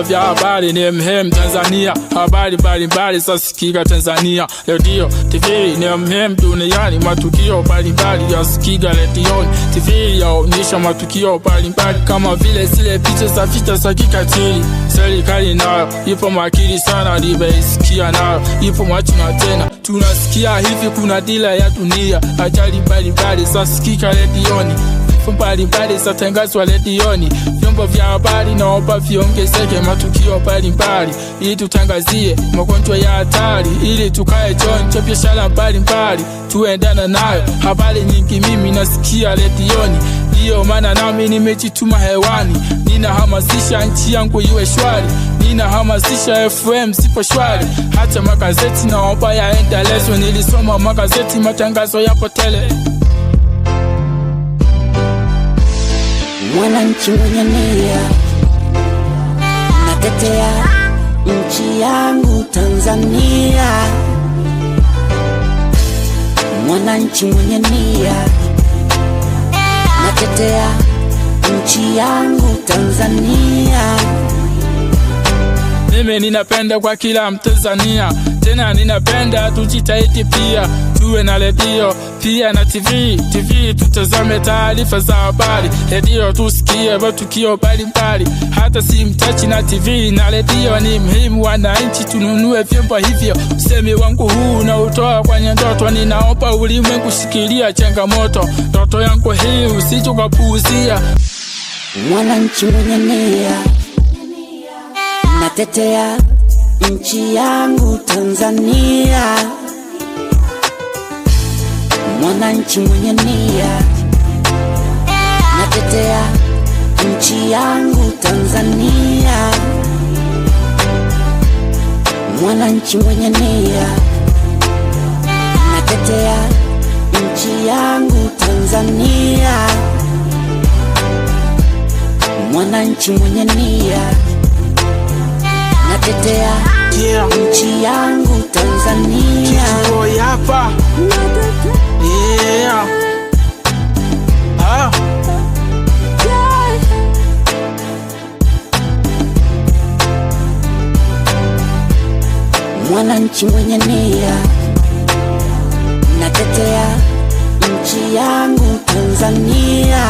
vyombo vya habari ni muhimu Tanzania. Habari mbalimbali zasikika Tanzania. Radio, TV ni muhimu duniani. Matukio mbalimbali yasikika redioni. TV yaonyesha matukio mbalimbali kama vile zile picha za vita za kikatili. Serikali nayo ipo makini sana, nimeisikia nayo ipo machina tena. Tunasikia hivi kuna dila ya dunia. Ajali mbalimbali zasikika redioni. Mbalimbali zatangazwa redioni. Vyombo vya habari naomba viongezeke matukio mbalimbali ili tutangazie magonjwa ya hatari, ili tukae chonjo biashara mbalimbali tuendana nayo. Habari nyingi mimi nasikia redioni, ndio maana nami nimejituma hewani. Ninahamasisha nchi yangu iwe shwari, ninahamasisha FM sipo shwari. Hata magazeti naomba yaendelezwe, nilisoma magazeti matangazo yapo tele. Mwananchi mwenye nia, natetea nchi yangu Tanzania. Mwananchi mwenye nia, natetea nchi yangu Tanzania. Mimi ninapenda kwa kila Mtanzania, tena ninapenda tujitahidi pia tuwe na redio pia na TV. TV tutazame taarifa za habari, redio tusikie matukio mbalimbali. Hata si mtachi na TV na redio ni muhimu, wananchi tununue vyombo hivyo. Usemi wangu huu na utoa kwenye ndoto, ninaomba ulimwengu shikilia changamoto. Ndoto yangu hii usije kupuuzia. Mwananchi mwenye nia, natetea nchi yangu Tanzania. Mwananchi mwenye nia, natetea nchi yangu Tanzania. Mwananchi mwenye nia, natetea nchi yangu Tanzania. Mwananchi mwenye nia, natetea nchi yangu Tanzania. Boy hapa. Yeah. Mwananchi mwenye nia, natetea nchi yangu Tanzania.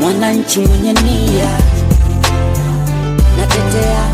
Mwananchi mwenye nia, natetea